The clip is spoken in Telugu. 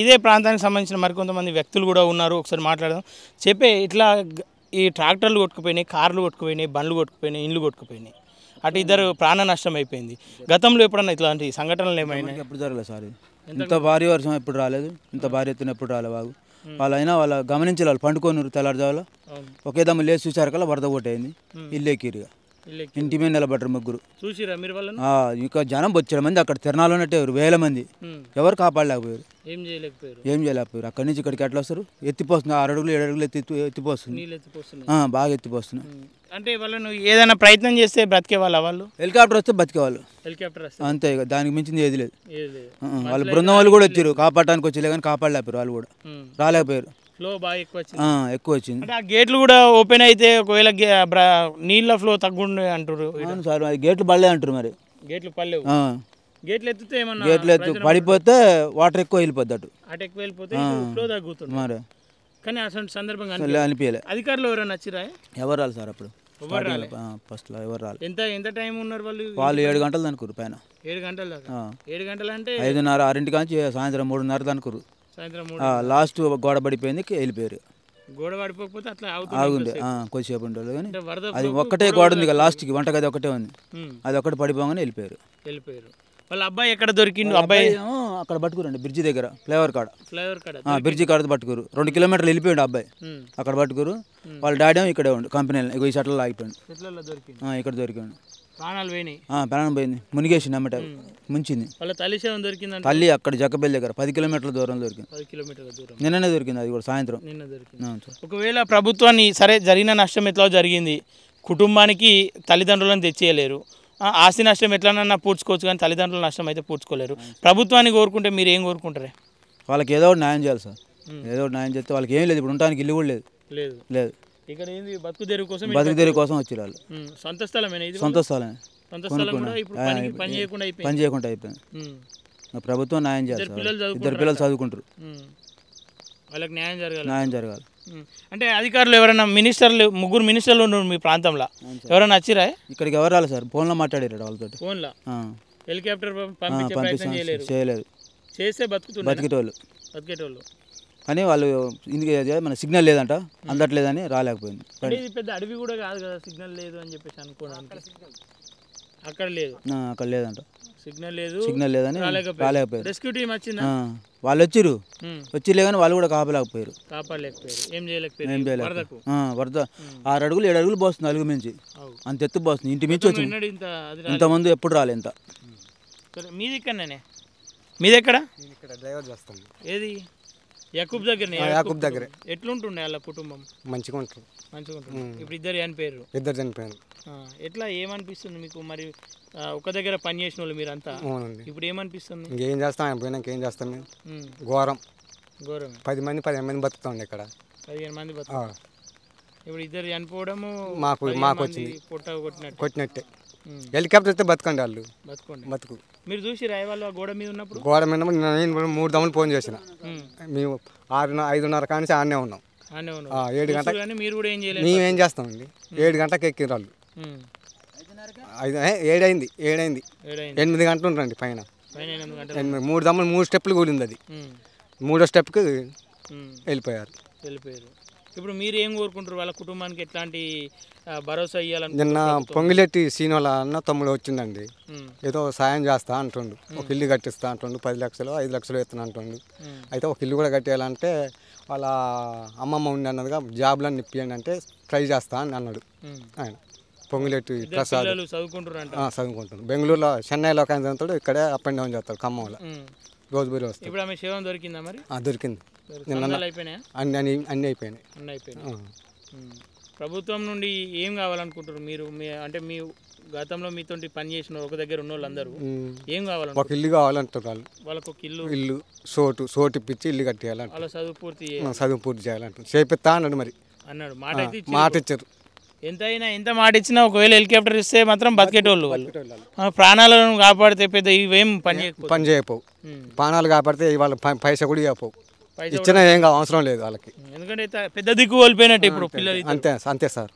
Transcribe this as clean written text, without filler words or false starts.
ఇదే ప్రాంతానికి సంబంధించిన మరికొంతమంది వ్యక్తులు కూడా ఉన్నారు. ఒకసారి మాట్లాడదాం. ఇట్లా ఈ ట్రాక్టర్లు కొట్టుకుపోయినాయి, కార్లు కొట్టుకుపోయినాయి, బండ్లు కొట్టుకుపోయినాయి, ఇండ్లు కొట్టుకుపోయినాయి. అటు ఇద్దరు ప్రాణ నష్టం అయిపోయింది. గతంలో ఎప్పుడన్నా ఇట్లాంటి సంఘటనలు ఏమైనా? ఎప్పుడు జరగలేదు సార్. ఇంత భారీ వర్షం ఎప్పుడు రాలేదు, ఇంత భారీ ఎత్తున ఎప్పుడు రాలేదు. బాగు వాళ్ళైనా వాళ్ళ గమనించాలి. వాళ్ళు పండుకొని తెల్లారుజావులో ఒకే దమ్ము లేచి చూసారు కల్లా వరద కొట్టేయింది. ఇల్లు ఎక్కిరుగా ఇంటి మీద నిలబడ్డారు ముగ్గురు. చూసిరా మీరు వాళ్ళని? ఇంకా జనం వచ్చాడు మంది అక్కడ తిరణాలు ఉన్నట్టే వేల మంది. ఎవరు కాపాడలేకపోయారు, ఏం చేయలేకపోయారు. అక్కడి నుంచి ఇక్కడికి ఎట్లా వస్తారు? ఎత్తిపోస్తుంది, 6 అడుగులు 7 అడుగులు ఎత్తిపోస్తుంది, బాగా ఎత్తిపోస్తున్నాయి. అంటే వాళ్ళను ఏదైనా ప్రయత్నం చేస్తే బ్రతికే వాళ్ళు హెలికాప్టర్ వస్తే బతికేవాళ్ళు, అంతే. దానికి మించింది ఏది లేదు. వాళ్ళ బృందం వాళ్ళు కూడా వచ్చారు కాపాడటానికి, వచ్చి కానీ కాపాడలేకపోయారు. వాళ్ళు కూడా రాలేకపోయారు. ఎక్కువ వచ్చింది. ఆ గేట్లు కూడా ఓపెన్ అయితే ఒకవేళ నీళ్ళ ఫ్లో తగ్గుండే అంటారు సార్. గేట్లు పడలే అంటారు. మరి గేట్లు పడలేవు. గేట్లు ఎత్తితే గేట్లు పడిపోతే వాటర్ ఎక్కువ వెళ్ళిపోద్ది, అటు ఎక్కువ వెళ్ళిపోతే ఫ్లో తగ్గుతుంది. మరి కానీ అసలు సందర్భంగా అనిపించలే. అధికారులు ఎవరైనా వచ్చిరా? ఎవరు రాలి సార్ అప్పుడు ఫస్ట్ లో ఎవరు రాలి. ఎంత టైం ఉన్నారు వాళ్ళు? 7 గంటలు అనుకోరు పైన. 7 గంటల దాకా? 7 గంటలు అంటే 5:30 6 కాంచి సాయంత్రం 3:30 అనుకోరు. లాస్ట్ గోడ పడిపోయింది, వెళ్ళిపోయారు. గోడ పడిపోకపోతే అట్లా ఆగుండే కొద్దిసేపు ఉండేది. కానీ అది ఒక్కటే గోడ ఉంది, లాస్ట్కి వంటగది ఒకటే ఉంది, అది ఒకటి పడిపోగానే వెళ్ళిపోయారు. వాళ్ళ అబ్బాయి ఎక్కడ దొరికిండు? అబ్బాయి అక్కడ పట్టుకురండి, బ్రిడ్జి దగ్గర, ఫ్లేవర్ కాడ బ్రిడ్జి కాడ పట్టుకురు. 2 కిలోమీటర్లు వెళ్ళిపోయాడు అబ్బాయి, అక్కడ పట్టుకురు. వాళ్ళ డాడీ ఏమో ఇక్కడే ఉండు కంపెనీలో, ఈ షట్లలో ఆగిపోయాడు. ఇక్కడ దొరికాడు. ప్రాణం పోయింది, మునిగేసింది అమ్మట, ముంచింది. తల్లి అక్కడ జక్కబెల్లి దగ్గర 10 కిలోమీటర్ల దూరం దొరికింది. నిన్ననే దొరికింది, అది కూడా సాయంత్రం. ఒకవేళ ప్రభుత్వాన్ని సరే జరిగిన నష్టం ఎట్లా జరిగింది, కుటుంబానికి తల్లిదండ్రులను తెచ్చేయలేరు, ఆస్తి నష్టం ఎట్లనన్నా పూడ్చుకోవచ్చు, కానీ తల్లిదండ్రుల నష్టం అయితే పూడ్చుకోలేరు. ప్రభుత్వాన్ని కోరుకుంటే మీరు ఏం కోరుకుంటారే? వాళ్ళకి ఏదో ఒకటి న్యాయం చేయాలి సార్. ఏదో ఒకటి న్యాయం చేస్తే వాళ్ళకి ఏం లేదు. ఇప్పుడు ఉండడానికి ఇల్లు కూడా లేదు. ఇక్కడ ఏంది బతుకు తెరువు కోసం వచ్చి వాళ్ళు సొంత స్థలమే, పని చేయకుండా అయిపోయింది. ప్రభుత్వం న్యాయం చేయాలి. 2 పిల్లలు చదువుకుంటారు, వాళ్ళకి న్యాయం జరగాలి. అంటే అధికారులు ఎవరైనా ముగ్గురు మినిస్టర్లు ఉన్నారు మీ ప్రాంతంలో, ఎవరైనా వచ్చిరా? ఇక్కడికి ఎవరు రాలేదు సార్. ఫోన్లో మాట్లాడారు వాళ్ళతో. హెలికాప్టర్ చేయలేదు, చేస్తే బతికేటోళ్ళు. కానీ వాళ్ళు ఇందుకే మన సిగ్నల్ లేదంట, అందట్లేదని రాలేకపోయింది. ఇది పెద్ద అడవి కూడా కాదు కదా, సిగ్నల్ లేదు అని చెప్పేసి అనుకోవడానికి. అక్కడ లేదంట, సిగ్నల్ లేదని రాలేకపోయారు. రెస్క్యూ టీం వచ్చిందా? వాళ్ళు వచ్చిర్లే కానీ వాళ్ళు కూడా కాపలేకపోయారు. ఏం చేయలేకపోయారు. వరద 6 అడుగులు 7 అడుగులు పోస్తుంది, అలుగు మించి అంత ఎత్తు పోస్తుంది. ఇంటి మించి వచ్చింది. ఇంతమంది ఎప్పుడు రాలే ఇంత. మీది ఎక్కడ? డ్రైవర్ చేస్తాను. ఏది? యాకూబ్ దగ్గర. ఎట్లుంటుండే వాళ్ళ కుటుంబం? మంచిగా ఉంటుంది. ఇప్పుడు ఇద్దరు చనిపోయారు. ఎట్లా ఏమనిపిస్తుంది మీకు? మరి ఒక దగ్గర పని చేసిన వాళ్ళు మీరంతా, ఇప్పుడు ఏమనిపిస్తుంది? ఇంకేం చేస్తాం, పోయినాక ఏం చేస్తాం మేము? ఘోరం. 10 మంది 15 మంది బతుకుతాండి ఇక్కడ. 15 మంది బతుకుతారు. ఇప్పుడు ఇద్దరు చనిపోవడము మాకు వచ్చింది, కొట్టినట్టే. హెలికాప్టర్ అయితే బతకండి వాళ్ళు, బతుకు. మీరు చూసి రాయవాళ్ళు గోడ మీద ఉన్నప్పుడు? గోడ మీద నేను 3 దమ్ములు ఫోన్ చేసిన. మేము 5:30 కానీ ఆడనే ఉన్నాం. 7 గంటలకు మేము ఏం చేస్తామండి? 7 గంటలకు ఎక్కిరు వాళ్ళు. 7 అయింది. 8 గంటలు ఉంటారండి పైన. 3 దమ్ములు 3 స్టెప్పులు కూలింది. అది 3వ స్టెప్కి వెళ్ళిపోయారు. ఇప్పుడు మీరు ఏం కోరుకుంటారు? వాళ్ళ కుటుంబానికి ఎట్లాంటి భరోసా ఇవ్వాలని? నిన్న పొంగిలెట్టి సీనోల అన్న తమ్ముడు వచ్చిందండి, ఏదో సాయం చేస్తా అంటుండు, ఒక ఇల్లు కట్టిస్తా అంటుండు, 10 లక్షలు 5 లక్షలు ఎత్తున అంటుండు. అయితే ఒక ఇల్లు కూడా కట్టేయాలంటే వాళ్ళ అమ్మమ్మ ఉండి అన్నదిగా జాబ్లన్నీ ఇప్పియండి అంటే ట్రై చేస్తా అని అన్నాడు ఆయన. పొంగిలెట్టి ప్రసాద్ చదువుకుంటాడు బెంగళూరులో, చెన్నైలో ఒక ఆయన చదువుతాడు, ఇక్కడే అప్ అండ్ డౌన్ చేస్తాడు ఖమ్మంలో. రోజు బోరి వస్తాడు. ఇప్పుడు ఆమె శవం దొరికిందా? మరి దొరికింది. అన్నీ అయిపోయినాయి. ప్రభుత్వం నుండి ఏం కావాలనుకుంటారు మీరు? అంటే మీ గతంలో మీతో పని చేసిన ఒక దగ్గర ఉన్న వాళ్ళందరూ ఏం కావాలంటే? ఒక ఇల్లు కావాలంటారు వాళ్ళకు. ఒక ఇల్లు సోటు ఇప్పించి ఇల్లు కట్టేయాలంటే, వాళ్ళ చదువు పూర్తి చేయాలంటారు. చేపిస్తా అన్నాడు. మరి అన్నాడు, మాట ఇచ్చారు. ఎంత మాట ఇచ్చినా ఒకవేళ హెలికాప్టర్ ఇస్తే మాత్రం బతికేటోళ్ళు వాళ్ళు. ప్రాణాలను కాపాడితే పెద్ద ఇవేం పని చేయకపోవు. ప్రాణాలు కాపాడితే వాళ్ళ పైసా కూడా ఇవ్వకపోవు. ఇచ్చినా ఏం అవసరం లేదు వాళ్ళకి, ఎందుకంటే పెద్ద దిక్కు కోల్పోయినట్టు ఇప్పుడు పిల్లలు. అంతే సార్.